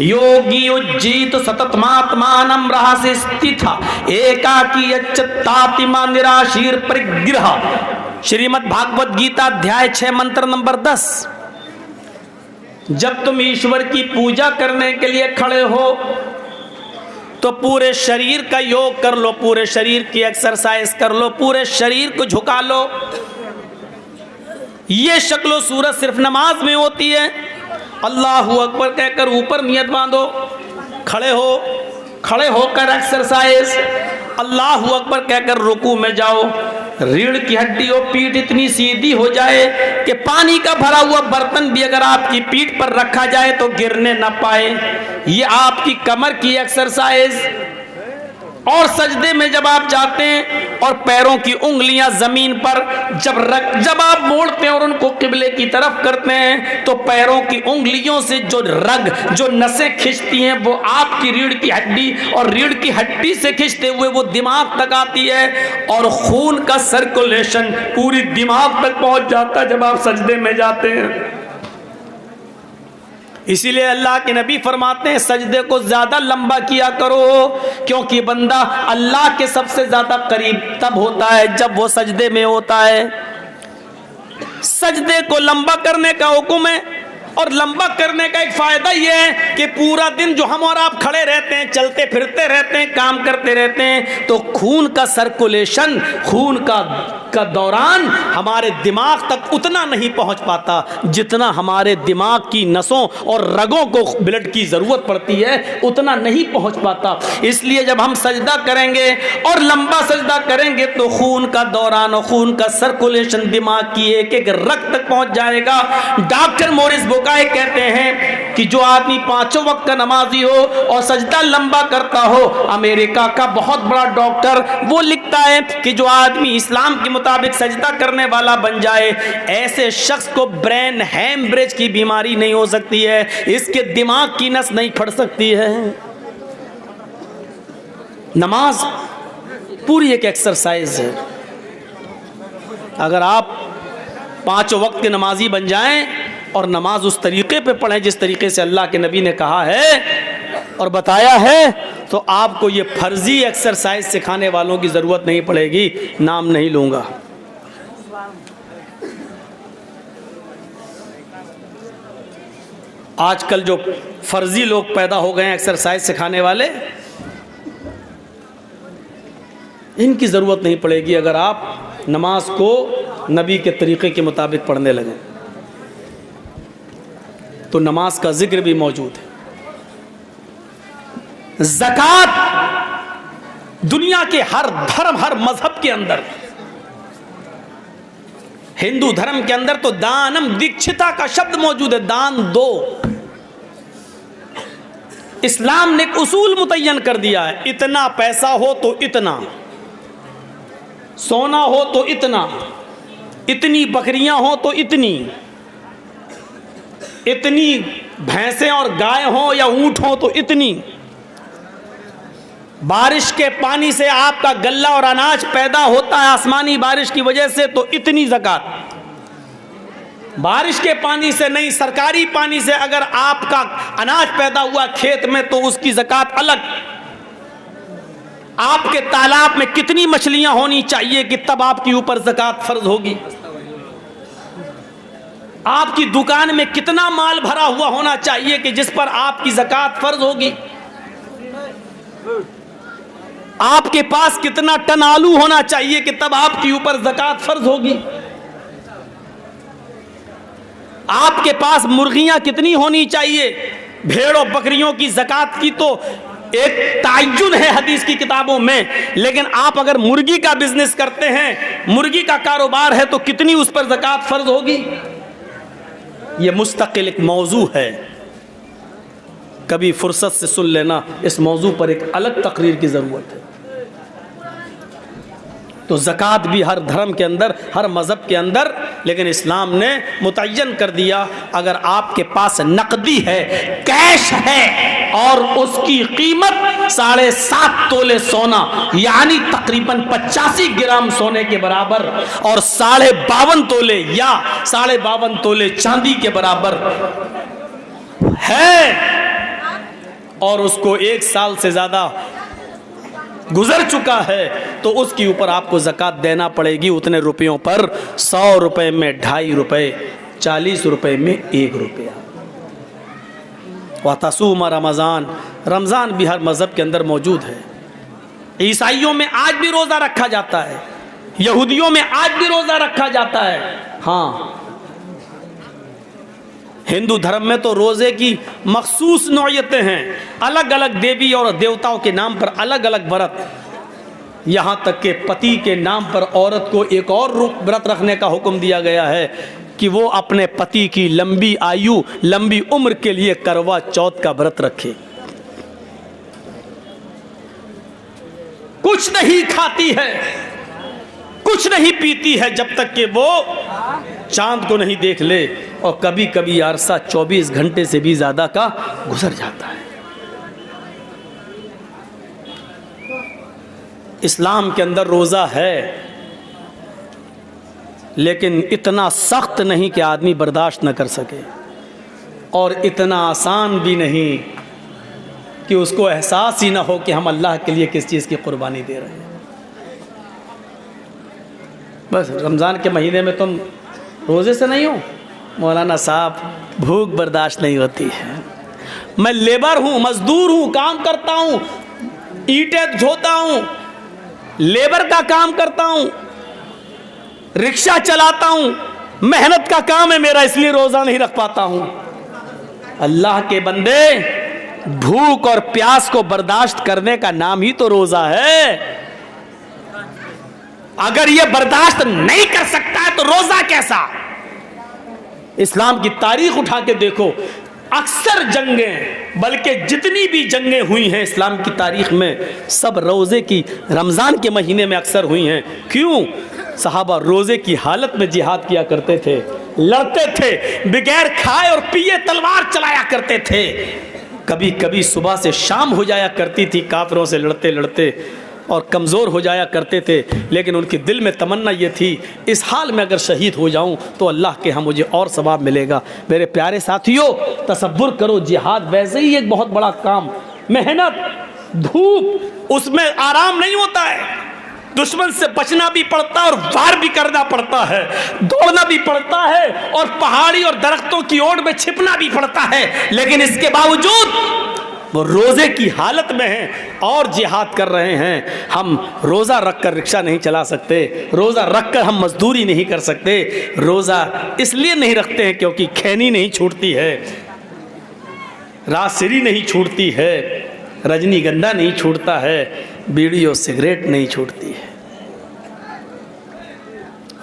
योगी उज्जीत सततमात्मानं रहस्य स्थित एकाकी यच्चत्तातिमा निराशीर परिग्रह। श्रीमद् भागवत गीता अध्याय 6 मंत्र नंबर 10। जब तुम ईश्वर की पूजा करने के लिए खड़े हो तो पूरे शरीर का योग कर लो, पूरे शरीर की एक्सरसाइज कर लो, पूरे शरीर को झुका लो। ये शक्लो सूरत सिर्फ नमाज में होती है। अल्लाहू अकबर कहकर ऊपर नियत बांधो, खड़े हो, खड़े होकर एक्सरसाइज, अल्लाहू अकबर कहकर रुकू में जाओ। रीढ़ की हड्डी और पीठ इतनी सीधी हो जाए कि पानी का भरा हुआ बर्तन भी अगर आपकी पीठ पर रखा जाए तो गिरने ना पाए। ये आपकी कमर की एक्सरसाइज। और सजदे में जब आप जाते हैं और पैरों की उंगलियां जमीन पर जब आप मोड़ते हैं और उनको किबले की तरफ करते हैं तो पैरों की उंगलियों से जो नसें खिंचती हैं वो आपकी रीढ़ की हड्डी, और रीढ़ की हड्डी से खिंचते हुए वो दिमाग तक आती है और खून का सर्कुलेशन पूरी दिमाग तक पहुंच जाता है जब आप सजदे में जाते हैं। इसीलिए अल्लाह के नबी फरमाते हैं सजदे को ज्यादा लंबा किया करो, क्योंकि बंदा अल्लाह के सबसे ज्यादा करीब तब होता है जब वो सजदे में होता है। सजदे को लंबा करने का हुक्म है, और लंबा करने का एक फायदा यह है कि पूरा दिन जो हम और आप खड़े रहते हैं, चलते फिरते रहते हैं, काम करते रहते हैं, तो खून का सर्कुलेशन, खून का दौरान हमारे दिमाग तक उतना नहीं पहुंच पाता जितना हमारे दिमाग की नसों और रगों को ब्लड की जरूरत पड़ती है, उतना नहीं पहुंच पाता। इसलिए जब हम सजदा करेंगे और लंबा सजदा करेंगे तो खून का दौरान और खून का सर्कुलेशन दिमाग की एक एक रग तक पहुंच जाएगा। डॉक्टर मोरिस बुकाई कहते हैं कि जो आदमी 5 वक्त का नमाजी हो और सजदा लंबा करता हो, अमेरिका का बहुत बड़ा डॉक्टर, वो लिखता है कि जो आदमी इस्लाम के मुताबिक सजदा करने वाला बन जाए, ऐसे शख्स को ब्रेन हेमरेज की बीमारी नहीं हो सकती है, इसके दिमाग की नस नहीं फट सकती है। नमाज पूरी एक एक्सरसाइज है। अगर आप 5 वक्त के नमाजी बन जाएं और नमाज उस तरीके पे पढ़ें जिस तरीके से अल्लाह के नबी ने कहा है और बताया है, तो आपको ये फर्जी एक्सरसाइज सिखाने वालों की जरूरत नहीं पड़ेगी। नाम नहीं लूंगा। आजकल जो फर्जी लोग पैदा हो गए हैं एक्सरसाइज सिखाने वाले, इनकी जरूरत नहीं पड़ेगी अगर आप नमाज को नबी के तरीके के मुताबिक पढ़ने लगें। तो नमाज का जिक्र भी मौजूद है। ज़कात दुनिया के हर धर्म, हर मजहब के अंदर, हिंदू धर्म के अंदर तो दानम दीक्षिता का शब्द मौजूद है, दान दो। इस्लाम ने एक उसूल मुतय्यन कर दिया है, इतना पैसा हो तो इतना, सोना हो तो इतना, इतनी बकरियां हो तो इतनी, इतनी भैंसें और गाय हो या ऊंट हो तो इतनी, बारिश के पानी से आपका गल्ला और अनाज पैदा होता है आसमानी बारिश की वजह से तो इतनी ज़कात, बारिश के पानी से नहीं सरकारी पानी से अगर आपका अनाज पैदा हुआ खेत में तो उसकी ज़कात अलग। आपके तालाब में कितनी मछलियां होनी चाहिए कि तब आपके ऊपर ज़कात फर्ज होगी। आपकी दुकान में कितना माल भरा हुआ होना चाहिए कि जिस पर आपकी ज़कात फर्ज होगी। आपके पास कितना टन आलू होना चाहिए कि तब आपके ऊपर ज़कात फर्ज होगी। आपके पास मुर्गियां कितनी होनी चाहिए, भेड़ और बकरियों की ज़कात की तो एक तायुन है हदीस की किताबों में, लेकिन आप अगर मुर्गी का बिजनेस करते हैं, मुर्गी का कारोबार है, तो कितनी उस पर ज़कात फर्ज होगी। यह मुस्तकिल एक मौजू है, कभी फुर्सत से सुन लेना, इस मौजू पर एक अलग तकरीर की ज़रूरत है। तो ज़कात भी हर धर्म के अंदर, हर मज़हब के अंदर, लेकिन इस्लाम ने मुतय्यन कर दिया अगर आपके पास नकदी है, कैश है और उसकी कीमत 7.5 तोले सोना यानी तकरीबन 85 ग्राम सोने के बराबर और 52.5 तोले या 52.5 तोले चांदी के बराबर है, और उसको 1 साल से ज़्यादा गुजर चुका है तो उसके ऊपर आपको ज़कात देना पड़ेगी उतने रुपयों पर। 100 रुपये में 2.5 रुपये, 40 रुपये में 1 रुपया। वतसूम रमज़ान, रमज़ान भी हर मज़हब के अंदर मौजूद है। ईसाइयों में आज भी रोज़ा रखा जाता है, यहूदियों में आज भी रोज़ा रखा जाता है। हाँ, हिंदू धर्म में तो रोज़े की मखसूस नौयतें हैं, अलग अलग देवी और देवताओं के नाम पर अलग अलग व्रत। यहाँ तक कि पति के नाम पर औरत को एक और व्रत रखने का हुक्म दिया गया है कि वो अपने पति की लंबी आयु, लंबी उम्र के लिए करवा चौथ का व्रत रखे। कुछ नहीं खाती है, कुछ नहीं पीती है जब तक कि वो चांद को नहीं देख ले, और कभी कभी अरसा 24 घंटे से भी ज्यादा का गुजर जाता है। इस्लाम के अंदर रोज़ा है, लेकिन इतना सख्त नहीं कि आदमी बर्दाश्त न कर सके, और इतना आसान भी नहीं कि उसको एहसास ही ना हो कि हम अल्लाह के लिए किस चीज़ की कुर्बानी दे रहे हैं। बस रमज़ान के महीने में तुम रोज़े से नहीं हो, मौलाना साहब भूख बर्दाश्त नहीं होती है, मैं लेबर हूँ, मजदूर हूँ, काम करता हूँ, ईंटें ढोता हूँ, लेबर का काम करता हूँ, रिक्शा चलाता हूँ, मेहनत का काम है मेरा, इसलिए रोज़ा नहीं रख पाता हूँ। अल्लाह के बंदे, भूख और प्यास को बर्दाश्त करने का नाम ही तो रोज़ा है। अगर ये बर्दाश्त नहीं कर सकता है तो रोज़ा कैसा? इस्लाम की तारीख उठा के देखो, अक्सर जंगें, बल्कि जितनी भी जंगें हुई हैं इस्लाम की तारीख में, सब रोज़े की, रमज़ान के महीने में अक्सर हुई हैं। क्यों? सहाबा रोज़े की हालत में जिहाद किया करते थे, लड़ते थे, बगैर खाए और पिए तलवार चलाया करते थे। कभी कभी सुबह से शाम हो जाया करती थी काफिरों से लड़ते लड़ते, और कमज़ोर हो जाया करते थे, लेकिन उनके दिल में तमन्ना ये थी, इस हाल में अगर शहीद हो जाऊं तो अल्लाह के यहाँ मुझे और सवाब मिलेगा। मेरे प्यारे साथियों, तसव्वुर करो, जिहाद वैसे ही एक बहुत बड़ा काम, मेहनत, धूप, उसमें आराम नहीं होता है, दुश्मन से बचना भी पड़ता है और वार भी करना पड़ता है, दौड़ना भी पड़ता है और पहाड़ी और दरख्तों की ओट में छिपना भी पड़ता है, लेकिन इसके बावजूद वो रोज़े की हालत में हैं और जिहाद कर रहे हैं। हम रोज़ा रखकर रिक्शा नहीं चला सकते, रोज़ा रखकर हम मजदूरी नहीं कर सकते। रोज़ा इसलिए नहीं रखते हैं क्योंकि खैनी नहीं छूटती है, रासिरी नहीं छूटती है, रजनीगंधा नहीं छूटता है, बीड़ी और सिगरेट नहीं छूटती है।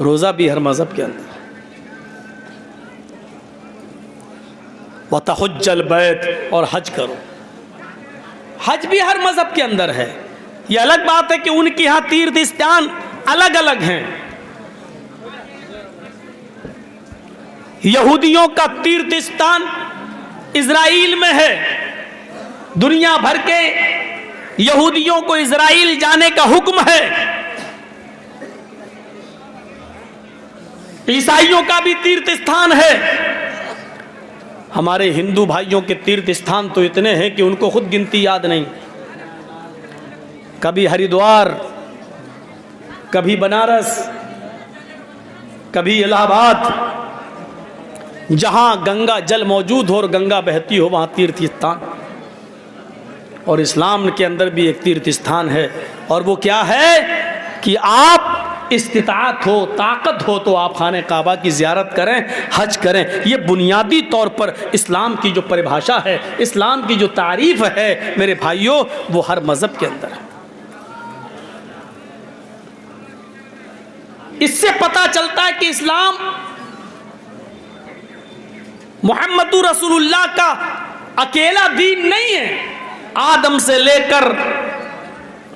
रोज़ा भी हर मज़हब के अंदर। वतहुज्जल बैत, और हज करो, हज भी हर मजहब के अंदर है। यह अलग बात है कि उनके यहाँ तीर्थ स्थान अलग अलग हैं। यहूदियों का तीर्थ स्थान इजराइल में है, दुनिया भर के यहूदियों को इजराइल जाने का हुक्म है। ईसाइयों का भी तीर्थ स्थान है। हमारे हिंदू भाइयों के तीर्थ स्थान तो इतने हैं कि उनको खुद गिनती याद नहीं। कभी हरिद्वार, कभी बनारस, कभी इलाहाबाद, जहां गंगा जल मौजूद हो और गंगा बहती हो वहां तीर्थ स्थान। और इस्लाम के अंदर भी एक तीर्थ स्थान है, और वो क्या है कि आप इस्तिताअत हो, ताकत हो तो आप खाने काबा की ज़ियारत करें, हज करें। ये बुनियादी तौर पर इस्लाम की जो परिभाषा है, इस्लाम की जो तारीफ़ है मेरे भाइयों, वो हर मज़हब के अंदर है। इससे पता चलता है कि इस्लाम मुहम्मदुर रसूलुल्लाह का अकेला दीन नहीं है। आदम से लेकर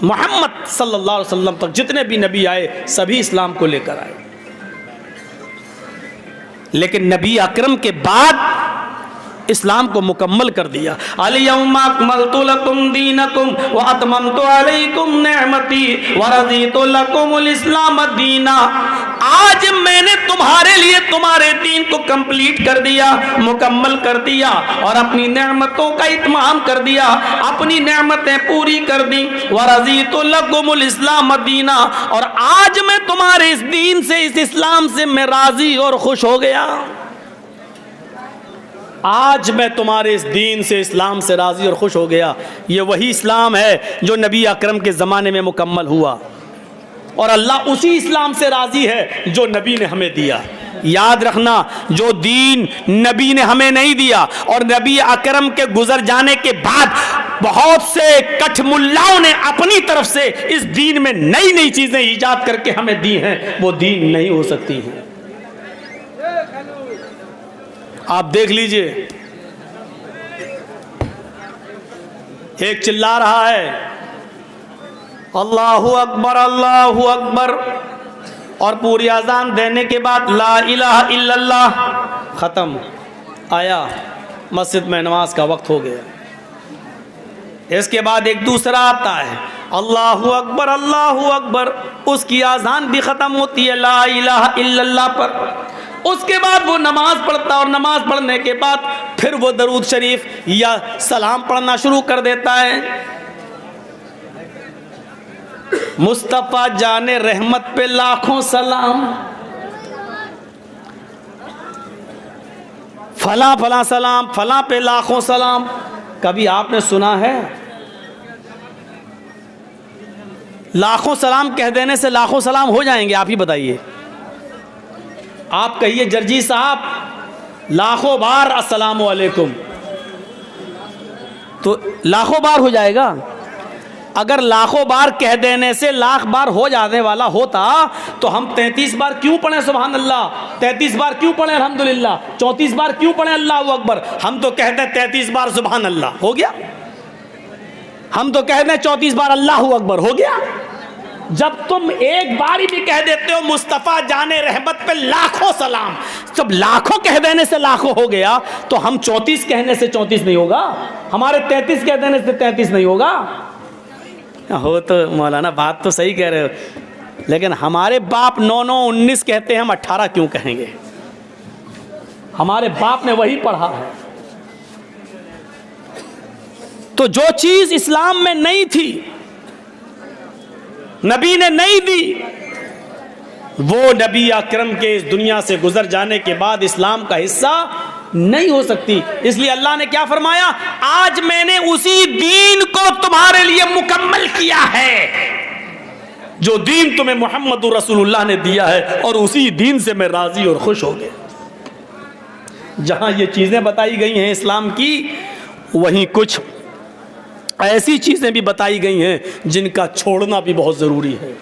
मोहम्मद सल्लल्लाहु अलैहि वसल्लम तक जितने भी नबी आए सभी इस्लाम को लेकर आए, लेकिन नबी अकरम के बाद इस्लाम को मुकम्मल कर दिया। अल-यौमा अकमलतु लकुम दीनकुम व अतममतु अलैकुम निअमती व रज़ीतु लकुमुल इस्लाम दीना। आज मैंने तुम्हारे लिए तुम्हारे दीन को कंप्लीट कर दिया, मुकम्मल कर दिया और अपनी नेमतों का इत्माम कर दिया, अपनी नेमतें पूरी कर दी। वरज़ीतु लकुमुल इस्लाम दीना, और आज मैं तुम्हारे इस दीन से, इस इस्लाम से मैं राजी और खुश हो गया। आज मैं तुम्हारे इस दीन से, इस्लाम से राजी और खुश हो गया। ये वही इस्लाम है जो नबी अकरम के ज़माने में मुकम्मल हुआ, और अल्लाह उसी इस्लाम से राजी है जो नबी ने हमें दिया। याद रखना, जो दीन नबी ने हमें नहीं दिया और नबी अकरम के गुजर जाने के बाद बहुत से कठमुल्लाओं ने अपनी तरफ से इस दीन में नई नई चीजें ईजाद करके हमें दी हैं, वो दीन नहीं हो सकती है। आप देख लीजिए, एक चिल्ला रहा है अल्लाहु अकबर अल्लाहु अकबर, और पूरी अजान देने के बाद ला इलाहा इल्लल्लाह, ख़त्म, आया मस्जिद में नमाज का वक्त हो गया। इसके बाद एक दूसरा आता है अल्लाहु अकबर, उसकी अजान भी ख़त्म होती है ला इलाहा इल्लल्लाह पर। उसके बाद वो नमाज पढ़ता, और नमाज पढ़ने के बाद फिर वो दरूद शरीफ या सलाम पढ़ना शुरू कर देता है। मुस्तफ़ा जाने रहमत पे लाखों सलाम, फला फला सलाम, फला पे लाखों सलाम। कभी आपने सुना है लाखों सलाम कह देने से लाखों सलाम हो जाएंगे? आप ही बताइए। आप कहिए जर्जी साहब लाखों बार अस्सलामु अलैकुम, तो लाखों बार हो जाएगा। अगर लाखों बार कह देने से लाख बार हो जाने वाला होता तो हम 33 बार क्यों पढ़े सुभान अल्लाह, 33 बार क्यों पढ़े अल्हम्दुलिल्लाह, 34 बार क्यों पढ़े अल्लाहु अकबर? हम तो कहते हैं 33 बार सुभान अल्लाह, हो गया। हम तो कहते हैं 34 बार अल्लाहु अकबर, हो गया। जब तुम एक बारी भी कह देते हो मुस्तफ़ा जाने रहमत पे लाखों सलाम, जब लाखों कह देने से लाखों हो गया, तो हम 34 कहने से 34 नहीं होगा, हमारे 33 कह देने से 33 नहीं होगा। हो तो मौलाना बात तो सही कह रहे हो, लेकिन हमारे बाप 9 19 कहते हैं, हम 18 क्यों कहेंगे? हमारे बाप ने वही पढ़ा है। तो जो चीज इस्लाम में नहीं थी, नबी ने नहीं दी, वो नबी अकरम के इस दुनिया से गुजर जाने के बाद इस्लाम का हिस्सा नहीं हो सकती। इसलिए अल्लाह ने क्या फरमाया, आज मैंने उसी दीन को तुम्हारे लिए मुकम्मल किया है जो दीन तुम्हें मोहम्मद रसूलुल्लाह ने दिया है, और उसी दीन से मैं राजी और खुश हो गया। जहां ये चीजें बताई गई हैं इस्लाम की, वहीं कुछ ऐसी चीजें भी बताई गई हैं जिनका छोड़ना भी बहुत जरूरी है।